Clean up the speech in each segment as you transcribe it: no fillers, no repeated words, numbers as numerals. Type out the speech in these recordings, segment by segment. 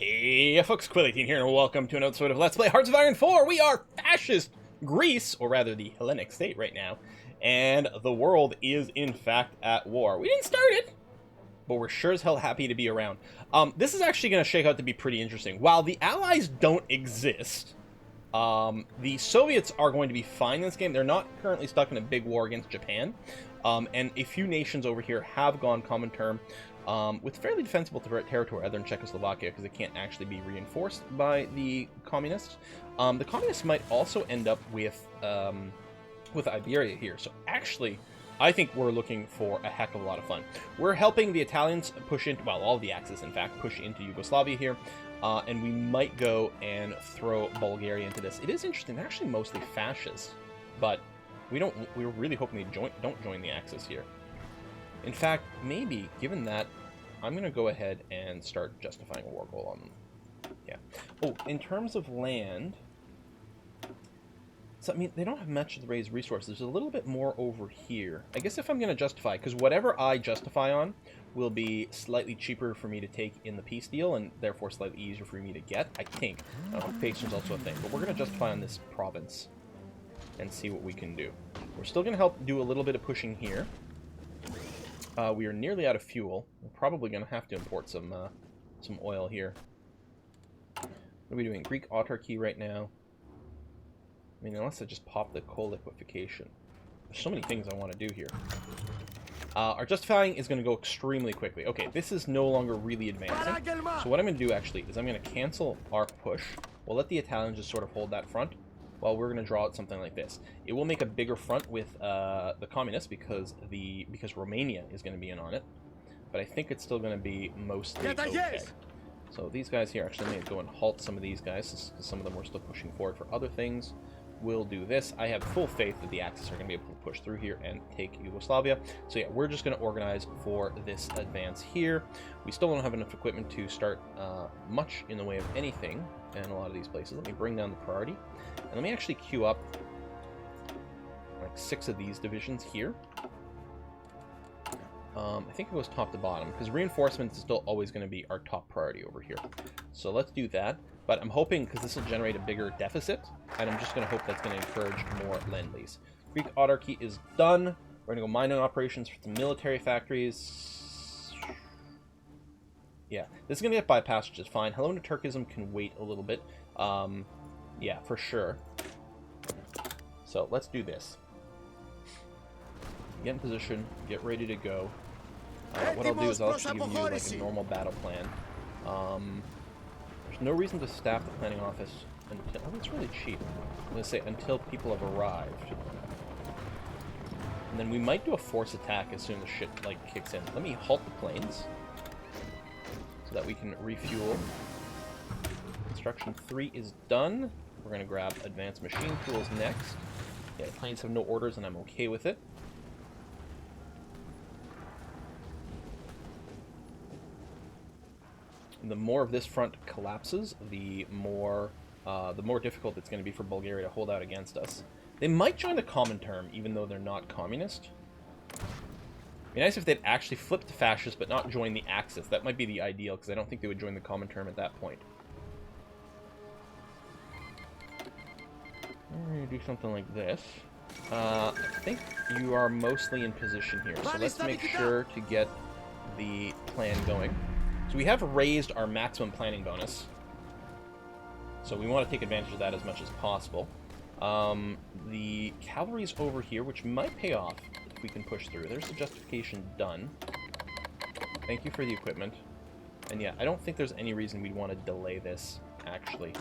Hey folks, Quill18 here, and welcome to another episode of Let's Play Hearts of Iron 4! We are fascist Greece, or rather the Hellenic state right now, and the world is in fact at war. We didn't start it, but we're sure as hell happy to be around. This is actually going to shake out to be pretty interesting. While the Allies don't exist, the Soviets are going to be fine in this game. They're not currently stuck in a big war against Japan, and a few nations over here have gone common term with fairly defensible territory other than Czechoslovakia, because it can't actually be reinforced by the communists. The communists might also end up with Iberia here. So actually, I think we're looking for a heck of a lot of fun. We're helping the Italians push into, well, all the Axis, in fact, push into Yugoslavia here. And we might go and throw Bulgaria into this. It is interesting. They're actually mostly fascists, but we're really hoping they don't join the Axis here. In fact, maybe, given that, I'm going to go ahead and start justifying a war goal on them. Yeah. Oh, in terms of land, so, I mean, they don't have much to raise resources. There's a little bit more over here. I guess if I'm going to justify, because whatever I justify on will be slightly cheaper for me to take in the peace deal, and therefore slightly easier for me to get, I think. Occupation is also a thing, but we're going to justify on this province and see what we can do. We're still going to help do a little bit of pushing here. We are nearly out of fuel. We're probably going to have to import some oil here. What are we doing? Greek autarky right now. I mean, unless I just pop the coal liquefaction. There's so many things I want to do here. Our justifying is going to go extremely quickly. Okay, this is no longer really advancing. So what I'm going to do, actually, is I'm going to cancel our push. We'll let the Italians just sort of hold that front, while we're going to draw out something like this. It will make a bigger front with the communists because Romania is going to be in on it, but I think it's still going to be mostly okay. So these guys here, actually, I'm going to go and halt some of these guys, because some of them were still pushing forward for other things. We'll do this. I have full faith that the Axis are going to be able to push through here and take Yugoslavia. So yeah, we're just going to organize for this advance here. We still don't have enough equipment to start much in the way of anything in a lot of these places. Let me bring down the priority. And let me actually queue up like 6 of these divisions here. I think it goes top to bottom, because reinforcement is still always going to be our top priority over here. So let's do that. But I'm hoping, because this will generate a bigger deficit, and I'm just going to hope that's going to encourage more lend-lease. Greek autarky is done. We're going to go mining operations for the military factories. Yeah, this is going to get bypassed, which is fine. Hello to Turkism can wait a little bit. Yeah, for sure. So let's do this. Get in position, get ready to go. What I'll do is I'll actually give you like a normal battle plan. There's no reason to staff the planning office until... Oh, it's really cheap. I'm going to say until people have arrived. And then we might do a force attack as soon as shit like kicks in. Let me halt the planes so that we can refuel. Construction 3 is done. We're going to grab advanced machine tools next. Yeah, the planes have no orders, and I'm okay with it. The more of this front collapses, the more difficult it's going to be for Bulgaria to hold out against us. They might join the common term, even though they're not communist. It'd be nice if they'd actually flip to fascist, but not join the Axis. That might be the ideal, because I don't think they would join the common term at that point. I'm going to do something like this. I think you are mostly in position here, so let's make sure to get the plan going. So we have raised our maximum planning bonus, so we want to take advantage of that as much as possible. The cavalry's over here, which might pay off if we can push through. There's the justification done. Thank you for the equipment. And yeah, I don't think there's any reason we'd want to delay this, actually.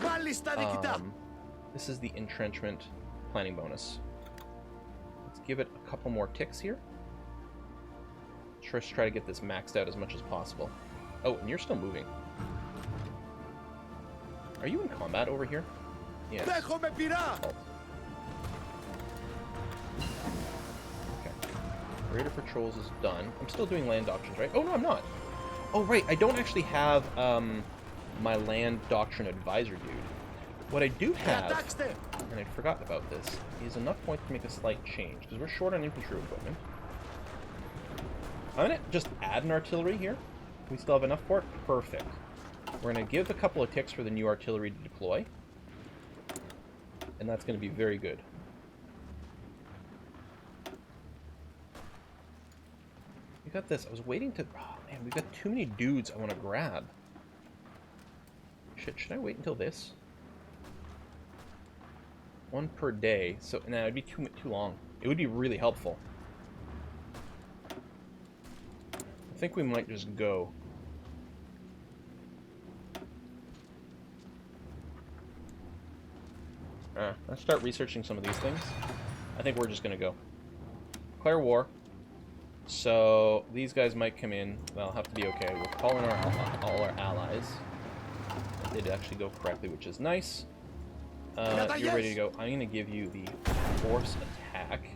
This is the entrenchment planning bonus. Let's give it a couple more ticks here. Just try to get this maxed out as much as possible. Oh, and you're still moving. Are you in combat over here? Yeah. Halt. Okay. Raider patrols is done. I'm still doing land doctrines, right? Oh, no, I'm not. Oh, right. I don't actually have my land doctrine advisor dude. What I do have, and I forgot about this, is enough points to make a slight change, because we're short on infantry equipment. I'm going to just add an artillery here. We still have enough for it? Perfect. We're going to give a couple of ticks for the new artillery to deploy. And that's going to be very good. We got this. I was waiting to... Oh, man, we've got too many dudes I want to grab. Shit, should I wait until this? 1 per day. So, nah, it'd be too long. It would be really helpful. I think we might just go. Let's start researching some of these things. I think we're just going to go. Declare war. So, these guys might come in. They'll have to be okay. We'll call in all our allies. They did actually go correctly, which is nice. You're ready to go. I'm going to give you the force attack.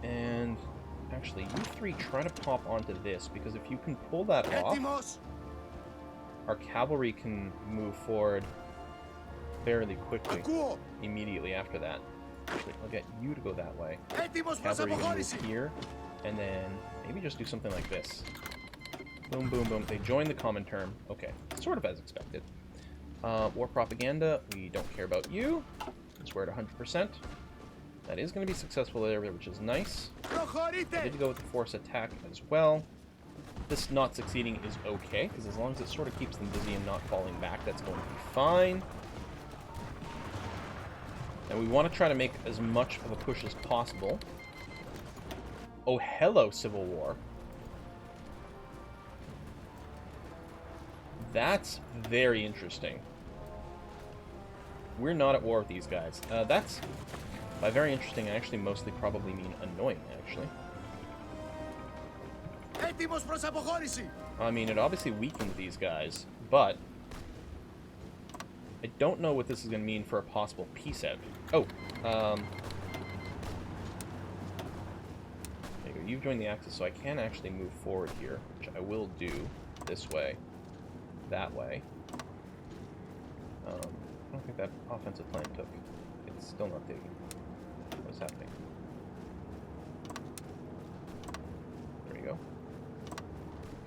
And actually, you three try to pop onto this, because if you can pull that off, our cavalry can move forward fairly quickly immediately after that. Actually, I'll get you to go that way. Cavalry move here, and then maybe just do something like this. Boom, boom, boom. They join the common term. Okay, sort of as expected. War propaganda, we don't care about you. Because we're at 100%. That is going to be successful there, which is nice. I did go with the force attack as well. This not succeeding is okay, because as long as it sort of keeps them busy and not falling back, that's going to be fine. And we want to try to make as much of a push as possible. Oh, hello, Civil War. That's very interesting. We're not at war with these guys. That's, by very interesting, I actually mostly probably mean annoying, actually. I mean, it obviously weakened these guys, but I don't know what this is going to mean for a possible peace out. Oh, there you go. You've joined the Axis, so I can actually move forward here, which I will do this way, that way. I don't think that offensive plan took. It's still not taking. What's happening? There we go.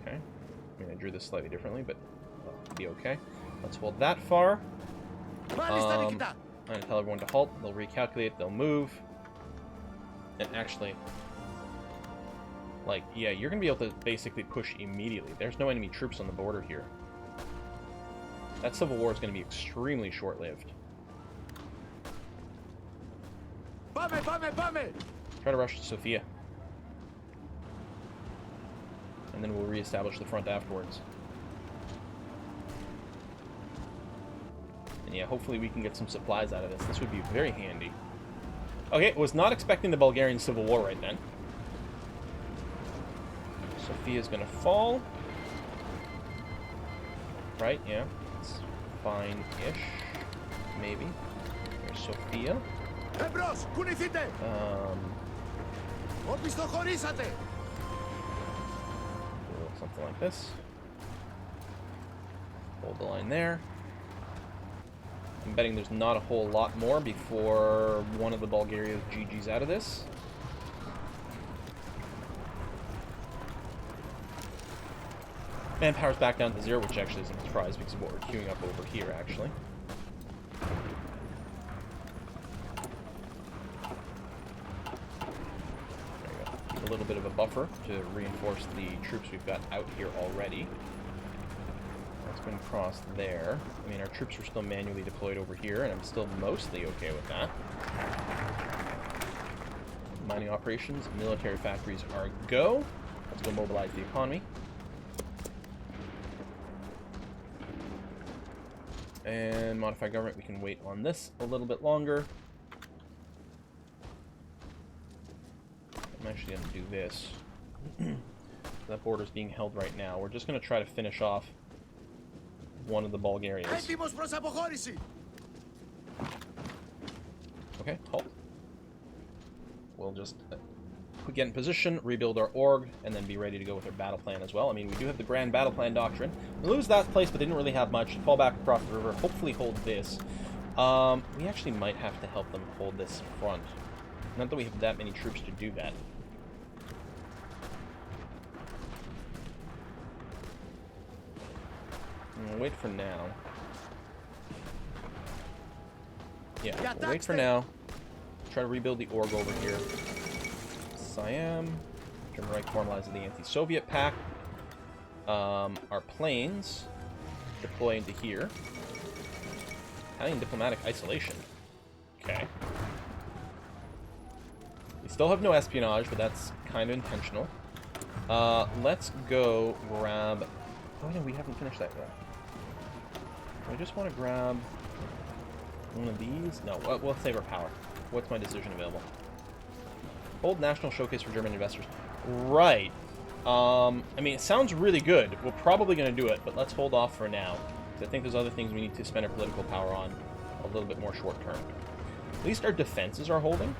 Okay. I mean, I drew this slightly differently, but it'll be okay. Let's hold that far. I'm going to tell everyone to halt. They'll recalculate. They'll move. And actually, like, yeah, you're going to be able to basically push immediately. There's no enemy troops on the border here. That civil war is going to be extremely short-lived. Try to rush to Sofia. And then we'll reestablish the front afterwards. And yeah, hopefully we can get some supplies out of this. This would be very handy. Okay, was not expecting the Bulgarian Civil War right then. Sofia's gonna fall. Right, yeah. It's fine-ish. Maybe. There's Sofia. Something like this. Hold the line there. I'm betting there's not a whole lot more before one of the Bulgaria's GG's out of this. Manpower's back down to 0, which actually isn't a surprise because of what we're queuing up over here, actually. There you go. Keep a little bit of a buffer to reinforce the troops we've got out here already. That's been crossed there. I mean, our troops are still manually deployed over here, and I'm still mostly okay with that. Mining operations, military factories are go. Let's go mobilize the economy. And modify government, we can wait on this a little bit longer. I'm actually going to do this. That border's being held right now. We're just going to try to finish off one of the Bulgarians. Okay, halt. We'll just get in position, rebuild our org, and then be ready to go with our battle plan as well. I mean, we do have the grand battle plan doctrine. We lose that place, but they didn't really have much. Fall back across the river, hopefully hold this. We actually might have to help them hold this front. Not that we have that many troops to do that. We'll wait for now. Yeah, we'll wait for now. Try to rebuild the org over here. Siam. German Reich formalizes the anti-Soviet pact. Our planes deploy into here. Italian diplomatic isolation. Okay. We still have no espionage, but that's kind of intentional. Let's go grab... Oh, yeah, we haven't finished that yet. I just want to grab one of these. No, we'll save our power. What's my decision available? Hold national showcase for German investors. Right. I mean, it sounds really good. We're probably going to do it, but let's hold off for now. Because I think there's other things we need to spend our political power on a little bit more short term. At least our defenses are holding.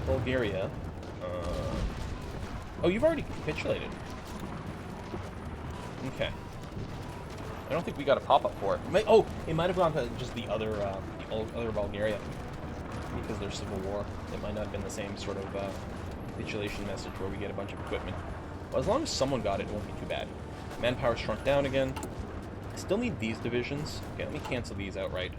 Bulgaria. Oh, you've already capitulated. Okay. I don't think we got a pop-up for it. Oh, it might have gone to just the other Bulgaria. Because there's civil war. It might not have been the same sort of capitulation message where we get a bunch of equipment. Well, as long as someone got it, it won't be too bad. Manpower shrunk down again. I still need these divisions. Okay, let me cancel these outright.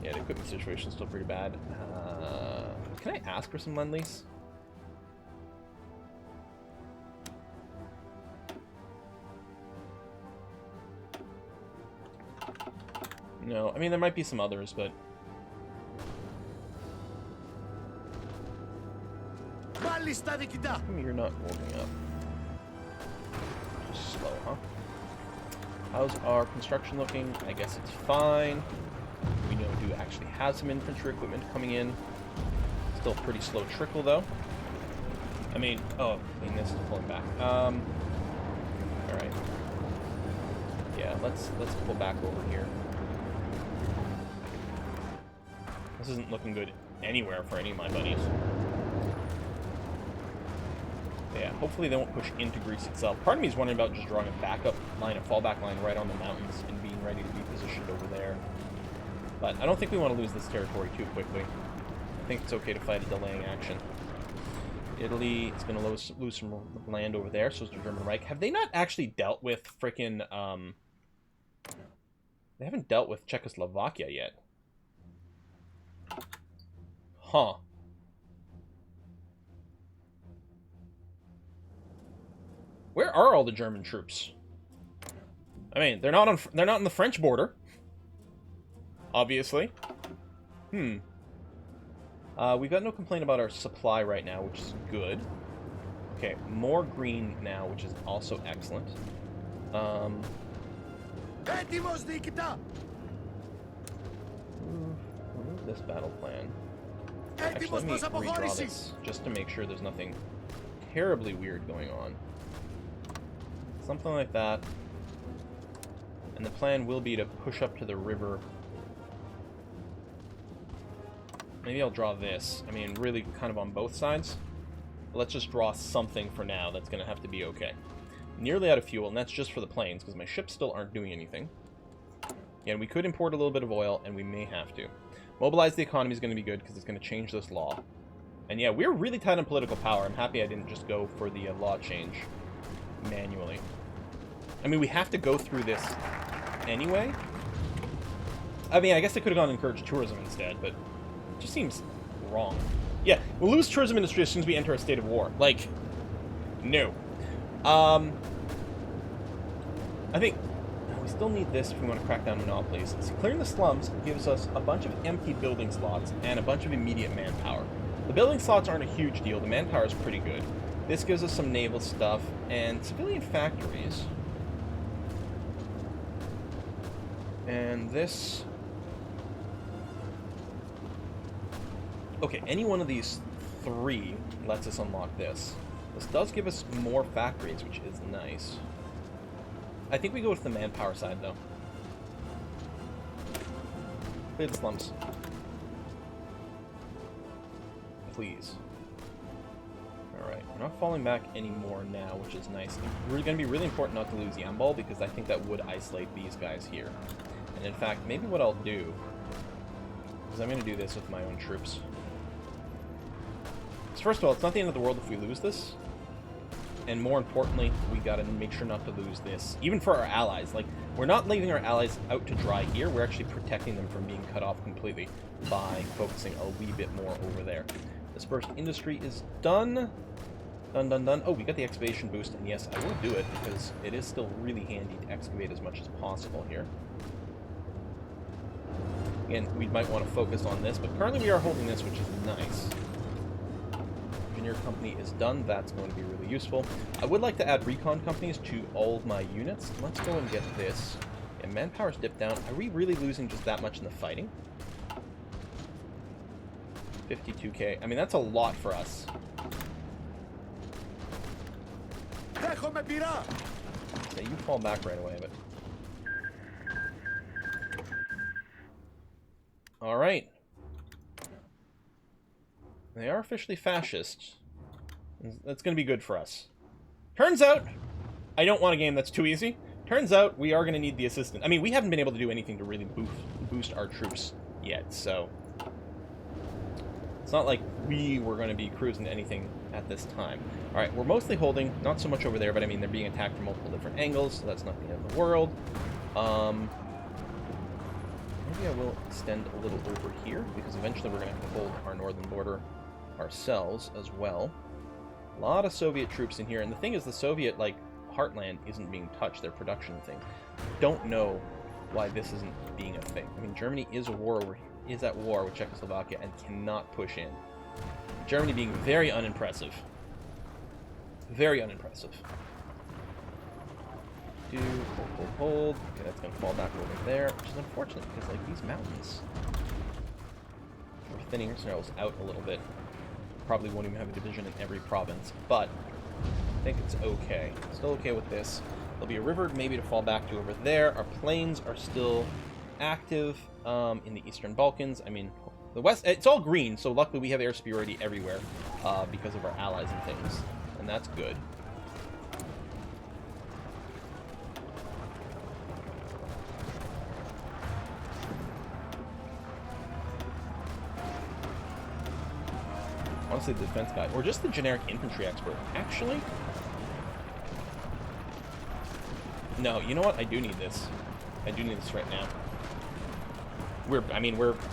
Yeah, the equipment situation is still pretty bad. Can I ask for some lend-lease? No, I mean, there might be some others, but... You're not warming up. Just slow, huh? How's our construction looking? I guess it's fine. We know we do actually have some infantry equipment coming in. Still pretty slow trickle, though. I mean, this is pulling back. Alright. Yeah, let's pull back over here. This isn't looking good anywhere for any of my buddies. Yeah, hopefully they won't push into Greece itself. Part of me is wondering about just drawing a backup line, a fallback line right on the mountains and being ready to be positioned over there. But I don't think we want to lose this territory too quickly. I think it's okay to fight a delaying action. Italy is going to lose some land over there, so is the German Reich. Have they not actually dealt with frickin', They haven't dealt with Czechoslovakia yet. Huh. Where are all the German troops? I mean, they're not in the French border. Obviously. We've got no complaint about our supply right now, which is good. Okay, more green now, which is also excellent. Remove this battle plan. Actually, let me redraw this, just to make sure there's nothing terribly weird going on. Something like that. And the plan will be to push up to the river. Maybe I'll draw this. I mean, really kind of on both sides. Let's just draw something for now that's going to have to be okay. Nearly out of fuel, and that's just for the planes, because my ships still aren't doing anything. And we could import a little bit of oil, and we may have to. Mobilize the economy is going to be good, because it's going to change this law. And yeah, we're really tight on political power. I'm happy I didn't just go for the law change manually. I mean, we have to go through this anyway. I mean, I guess I could have gone and encouraged tourism instead, but it just seems wrong. Yeah, we'll lose tourism industry as soon as we enter a state of war. Like, no. I think we still need this if we want to crack down monopolies. See, clearing the slums gives us a bunch of empty building slots and a bunch of immediate manpower. The building slots aren't a huge deal. The manpower is pretty good. This gives us some naval stuff and civilian factories. And this... Okay, any one of these three lets us unlock this. This does give us more factories, which is nice. I think we go with the manpower side, though. Clear the slums. Please. Alright, we're not falling back anymore now, which is nice. It's going to be really important not to lose Yambol, because I think that would isolate these guys here. And in fact, maybe what I'll do is I'm going to do this with my own troops. First of all, it's not the end of the world if we lose this. And more importantly, we gotta make sure not to lose this. Even for our allies. Like, we're not leaving our allies out to dry here. We're actually protecting them from being cut off completely by focusing a wee bit more over there. Dispersed industry is done. Done, done, done. Oh, we got the excavation boost, and yes, I will do it because it is still really handy to excavate as much as possible here. Again, we might want to focus on this, but currently we are holding this, which is nice. Engineer company is done. That's going to be really useful. I would like to add recon companies to all of my units. Let's go and get this. And manpower's dipped down. Are we really losing just that much in the fighting? 52k. I mean, that's a lot for us. So you fall back right away, but... Alright. They are officially fascist. That's going to be good for us. Turns out, I don't want a game that's too easy. Turns out, we are going to need the assistance. I mean, we haven't been able to do anything to really boost our troops yet, so... It's not like we were going to be cruising to anything at this time. Alright, we're mostly holding, not so much over there, but I mean, they're being attacked from multiple different angles, so that's not the end of the world. Maybe I will extend a little over here, because eventually we're going to have to hold our northern border ourselves as well. A lot of Soviet troops in here, and the thing is, the Soviet, like, heartland isn't being touched, their production thing. Don't know why this isn't being a thing. I mean, Germany is at war with Czechoslovakia and cannot push in. Germany being very unimpressive. Very unimpressive. Hold. Okay, that's going to fall back over there, which is unfortunate because, like, these mountains, we're thinning ourselves out a little bit. Probably won't even have a division in every province, but I think it's okay. Still okay with this. There'll be a river maybe to fall back to over there. Our planes are still active in the Eastern Balkans. I mean, the West, it's all green, so luckily we have air superiority everywhere because of our allies and things, and that's good. Honestly, the defense guy, or just the generic infantry expert. Actually, no, you know what? I do need this. I do need this right now. We're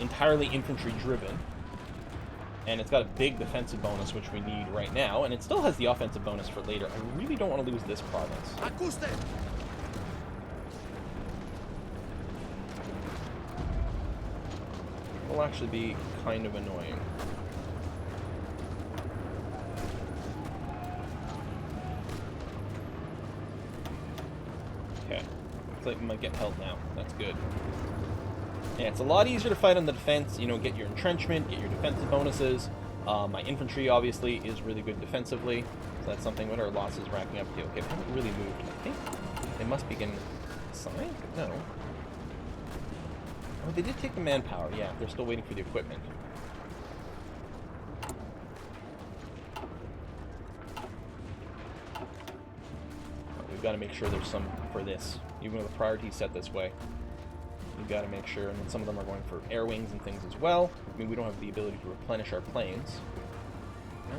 entirely infantry driven, and it's got a big defensive bonus, which we need right now, and it still has the offensive bonus for later. I really don't want to lose this province. It will actually be kind of annoying. Okay, looks like we might get held now. That's good. Yeah, it's a lot easier to fight on the defense, you know, get your entrenchment, get your defensive bonuses. My infantry, obviously, is really good defensively, so that's something. What are our losses racking up to? Okay, they haven't really moved. I think they must be getting assigned? No. Oh, they did take the manpower. Yeah, they're still waiting for the equipment. We've got to make sure there's some for this, even with the priority set this way. We've got to make sure, and then some of them are going for air wings and things as well. I mean, we don't have the ability to replenish our planes. No.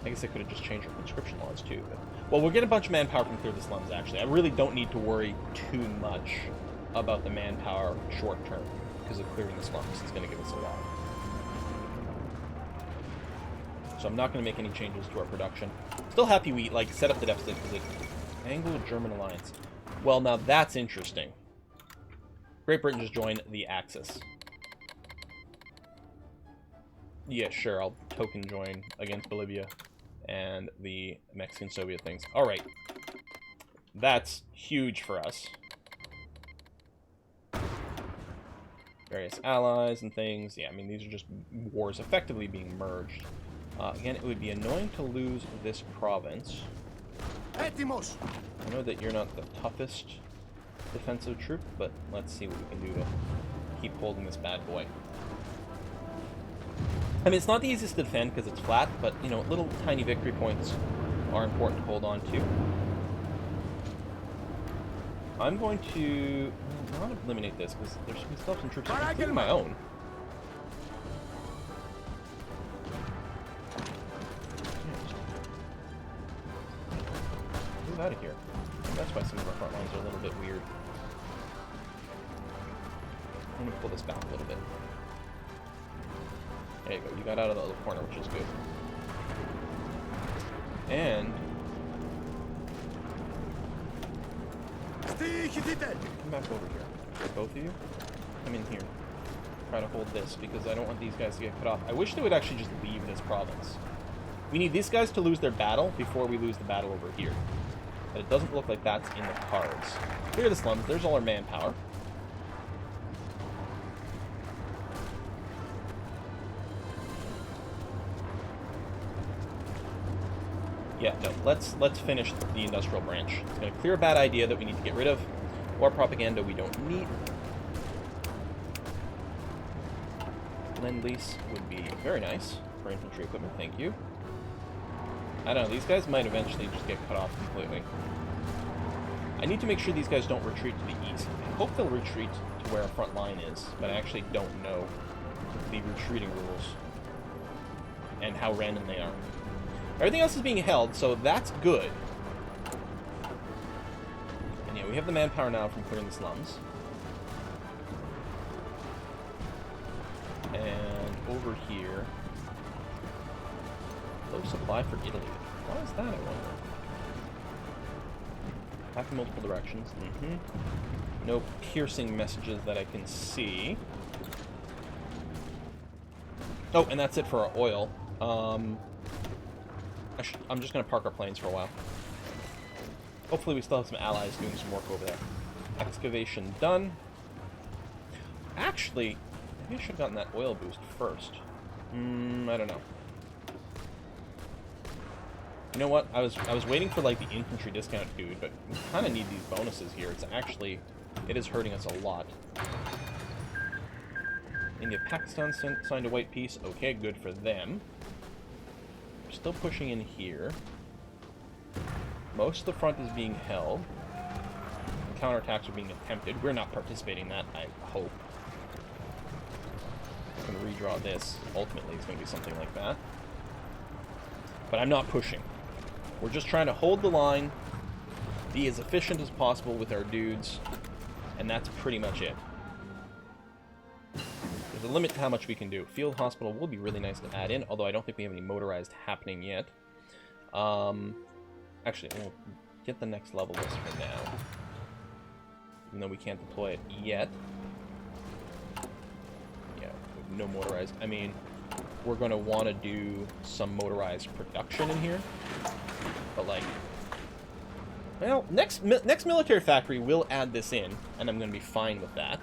I guess I could have just changed our conscription laws too. But, well, we'll get a bunch of manpower from Clear the Slums, actually. I really don't need to worry too much about the manpower short term, because of clearing the slums. It's going to give us a lot. So I'm not going to make any changes to our production. Still happy we, like, set up the deficit because it Anglo-German alliance. Well, now that's interesting. Great Britain just joined the Axis. Yeah, sure, I'll token join against Bolivia and the Mexican-Soviet things. Alright. That's huge for us. Various allies and things. Yeah, I mean, these are just wars effectively being merged. Again, it would be annoying to lose this province. I know that you're not the toughest defensive troop, but let's see what we can do to keep holding this bad boy. I mean, it's not the easiest to defend because it's flat, but, you know, little tiny victory points are important to hold on to. I'm going to not eliminate this because there's still some troops, including my own. move out of here. That's why some of our front lines are a little bit weird. I'm going to pull this back a little bit. There you go. You got out of the little corner, which is good. And... come back over here. Both of you, come in here. Try to hold this, because I don't want these guys to get cut off. I wish they would actually just leave this province. We need these guys to lose their battle before we lose the battle over here. But it doesn't look like that's in the cards. Clear the slums. There's all our manpower. Yeah, no, let's finish the industrial branch. It's going to clear a bad idea that we need to get rid of. War propaganda we don't need. Lend-lease would be very nice for infantry equipment, thank you. I don't know, these guys might eventually just get cut off completely. I need to make sure these guys don't retreat to the east. I hope they'll retreat to where our front line is, but I actually don't know the retreating rules and how random they are. Everything else is being held, so that's good. And yeah, we have the manpower now from clearing the slums. And over here, low supply for Italy. Why is that, I wonder? Back in multiple directions. No piercing messages that I can see. Oh, and that's it for our oil. I'm just going to park our planes for a while. Hopefully we still have some allies doing some work over there. Excavation done. Actually, maybe I should have gotten that oil boost first. I don't know. You know what? I was waiting for like the infantry discount dude, but we kind of need these bonuses here. It is hurting us a lot. India, Pakistan signed a white peace. Okay, good for them. We're still pushing in here. Most of the front is being held. Counterattacks are being attempted. We're not participating in that, I hope. I'm going to redraw this. Ultimately, it's going to be something like that. But I'm not pushing. We're just trying to hold the line, be as efficient as possible with our dudes, and that's pretty much it. There's a limit to how much we can do. Field hospital will be really nice to add in, although I don't think we have any motorized happening yet. Actually, we'll get the next level list for now. Even though we can't deploy it yet. Yeah, no motorized. I mean, we're going to want to do some motorized production in here. But, like... well, next military factory will add this in, and I'm going to be fine with that.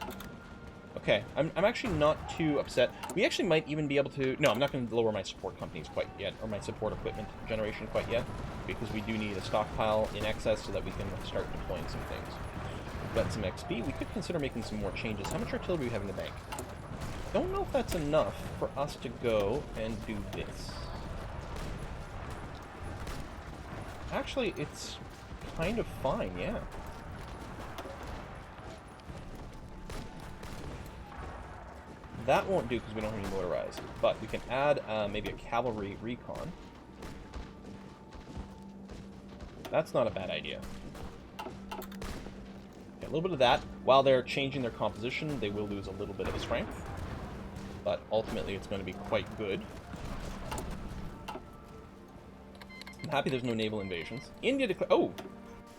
Okay, I'm actually not too upset. We actually might even be able to... no, I'm not going to lower my support companies quite yet, or my support equipment generation quite yet, because we do need a stockpile in excess so that we can start deploying some things. We've got some XP. We could consider making some more changes. How much artillery do we have in the bank? Don't know if that's enough for us to go and do this. Actually, it's kind of fine, yeah. That won't do because we don't have any motorized, but we can add maybe a cavalry recon. That's not a bad idea. Okay, a little bit of that. While they're changing their composition, they will lose a little bit of strength, but ultimately it's going to be quite good. I'm happy there's no naval invasions. India declared... oh!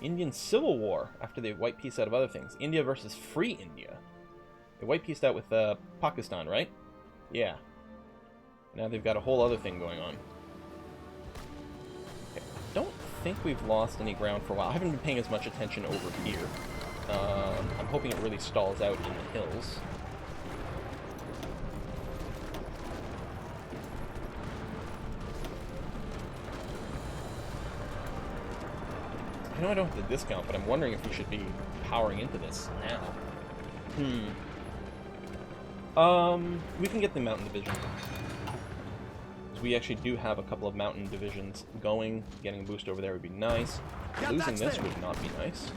Indian Civil War after they white peace out of other things. India versus Free India. They white peaced out with Pakistan, right? Yeah. Now they've got a whole other thing going on. Okay. Don't think we've lost any ground for a while. I haven't been paying as much attention over here. I'm hoping it really stalls out in the hills. I know I don't have the discount, but I'm wondering if we should be powering into this now. We can get the mountain division. We actually do have a couple of mountain divisions going. Getting a boost over there would be nice. Losing this would not be nice.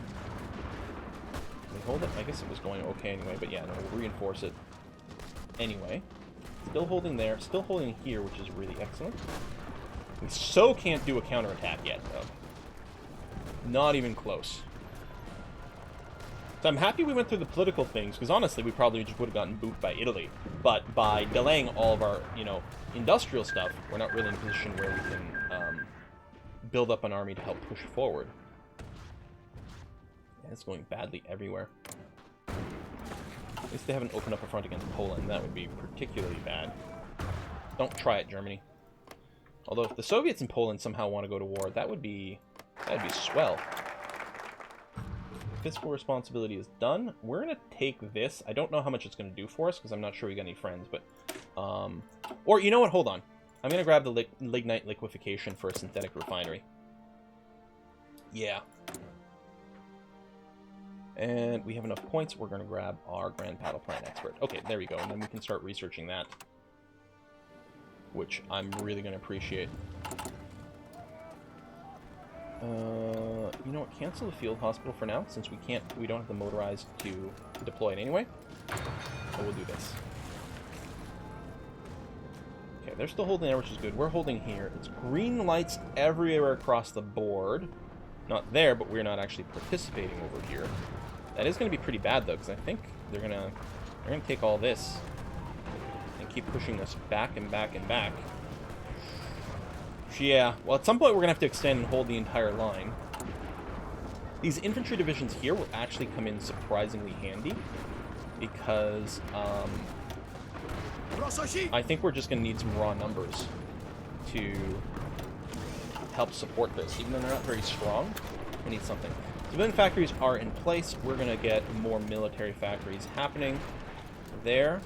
Can we hold it? I guess it was going okay anyway, but yeah, no, we'll reinforce it anyway. Still holding there, still holding here, which is really excellent. We so can't do a counterattack yet, though. Not even close. So I'm happy we went through the political things, because honestly, we probably just would have gotten booped by Italy. But by delaying all of our, you know, industrial stuff, we're not really in a position where we can build up an army to help push forward. Yeah, it's going badly everywhere. At least they haven't opened up a front against Poland. That would be particularly bad. Don't try it, Germany. Although if the Soviets and Poland somehow want to go to war, that'd be swell. Fiscal responsibility is done. We're going to take this. I don't know how much it's going to do for us, because I'm not sure we got any friends, but... or, you know what? Hold on. I'm going to grab the lignite liquefaction for a synthetic refinery. Yeah. And we have enough points. We're going to grab our Grand Battle Plan Expert. Okay, there we go. And then we can start researching that, which I'm really going to appreciate. You know what? Cancel the field hospital for now, since we don't have the motorized to deploy it anyway. So we'll do this. Okay, they're still holding there, which is good. We're holding here. It's green lights everywhere across the board. Not there, but we're not actually participating over here. That is going to be pretty bad, though, because I think they're gonna take all this and keep pushing us back and back and back. Yeah, well, at some point we're going to have to extend and hold the entire line. These infantry divisions here will actually come in surprisingly handy, because I think we're just going to need some raw numbers to help support this. Even though they're not very strong, we need something. Civilian factories are in place. We're going to get more military factories happening there.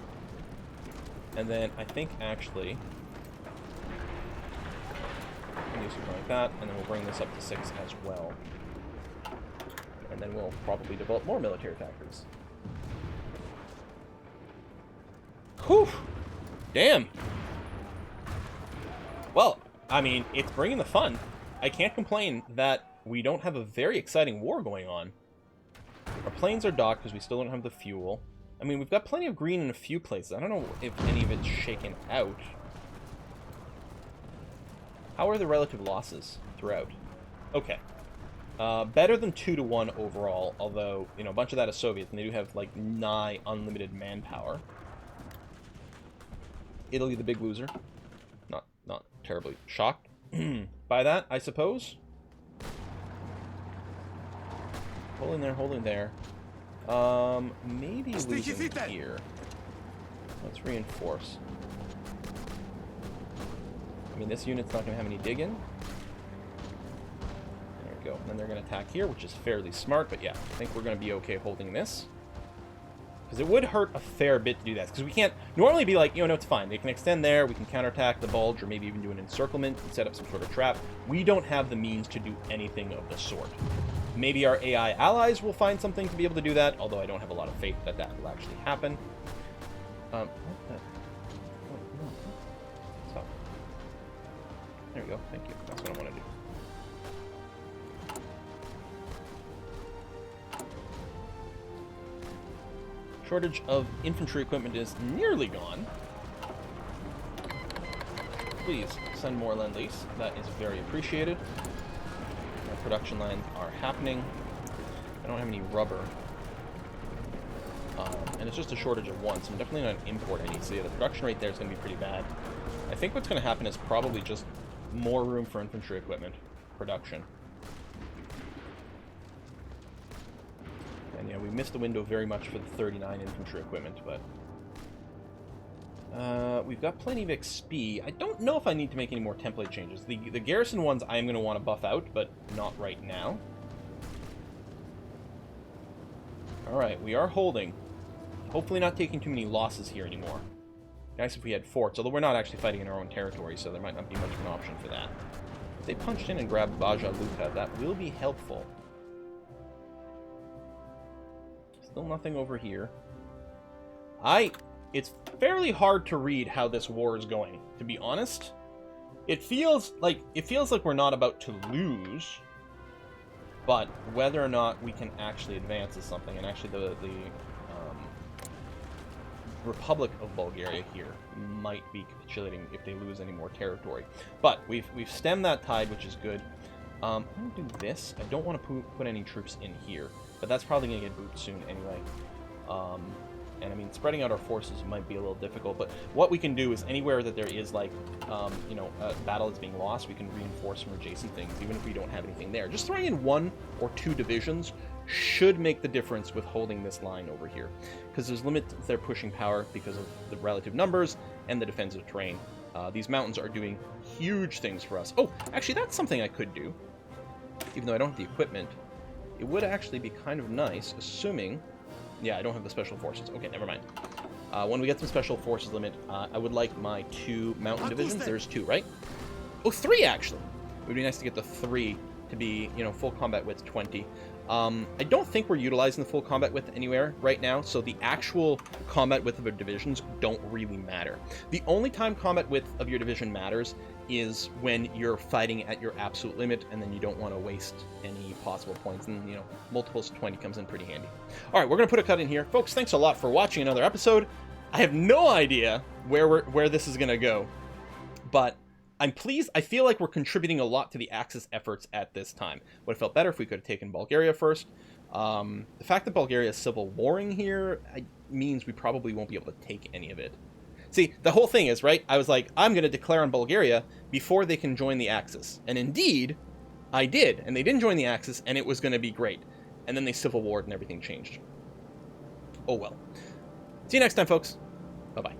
And then I think actually... do something like that, and then we'll bring this up to 6 as well. And then we'll probably develop more military factories. Whew! Damn! Well, I mean, it's bringing the fun. I can't complain that we don't have a very exciting war going on. Our planes are docked because we still don't have the fuel. I mean, we've got plenty of green in a few places. I don't know if any of it's shaken out. How are the relative losses throughout? Okay. Better than 2-to-1 overall, although, you know, a bunch of that is Soviets, and they do have, like, nigh unlimited manpower. Italy, the big loser. Not terribly shocked by that, I suppose. Holding there. Maybe losing here. Let's reinforce. I mean, this unit's not going to have any dig-in. There we go. And then they're going to attack here, which is fairly smart. But yeah, I think we're going to be okay holding this. Because it would hurt a fair bit to do that. Because we can't normally be like, you know, it's fine. They can extend there. We can counterattack the bulge, or maybe even do an encirclement and set up some sort of trap. We don't have the means to do anything of the sort. Maybe our AI allies will find something to be able to do that, although I don't have a lot of faith that that will actually happen. What the... Stop. There we go. Thank you. That's what I want to do. Shortage of infantry equipment is nearly gone. Please send more Lend-Lease. That is very appreciated. Our production lines are happening. I don't have any rubber. And it's just a shortage of one, so I'm definitely not an import any. So yeah, the production rate there is going to be pretty bad. I think what's going to happen is probably just more room for infantry equipment production. And yeah, we missed the window very much for the 39 infantry equipment, but... we've got plenty of XP. I don't know if I need to make any more template changes. The garrison ones I am going to want to buff out, but not right now. Alright, we are holding. Hopefully not taking too many losses here anymore. Nice if we had forts, although we're not actually fighting in our own territory, so there might not be much of an option for that. If they punched in and grabbed Baja Luka, that will be helpful. Still nothing over here. It's fairly hard to read how this war is going, to be honest. It feels like we're not about to lose, but whether or not we can actually advance is something. And actually, the Republic of Bulgaria here might be capitulating if they lose any more territory. But we've stemmed that tide, which is good. I'm going to do this. I don't want to put any troops in here, but that's probably going to get booted soon anyway. And I mean, spreading out our forces might be a little difficult, but what we can do is anywhere that there is, like, you know, a battle that's being lost, we can reinforce from adjacent things, even if we don't have anything there. Just throwing in 1 or 2 divisions should make the difference with holding this line over here, because there's limit to their pushing power because of the relative numbers and the defensive terrain. These mountains are doing huge things for us. Oh, actually, that's something I could do, even though I don't have the equipment. It would actually be kind of nice, assuming... Yeah, I don't have the special forces. Okay, never mind. When we get some special forces limit, I would like my 2 mountain divisions. There's 2, right? Oh, 3, actually. It would be nice to get the 3 to be, you know, full combat width 20. I don't think we're utilizing the full combat width anywhere right now, so the actual combat width of our divisions don't really matter. The only time combat width of your division matters is when you're fighting at your absolute limit, and then you don't want to waste any possible points, and, you know, multiples of 20 comes in pretty handy. All right, we're going to put a cut in here. Folks, thanks a lot for watching another episode. I have no idea where this is going to go, but I'm pleased. I feel like we're contributing a lot to the Axis efforts at this time. Would have felt better if we could have taken Bulgaria first. The fact that Bulgaria is civil warring here means we probably won't be able to take any of it. See, the whole thing is, right, I was like, I'm going to declare on Bulgaria before they can join the Axis. And indeed, I did. And they didn't join the Axis, and it was going to be great. And then they civil warred and everything changed. Oh well. See you next time, folks. Bye-bye.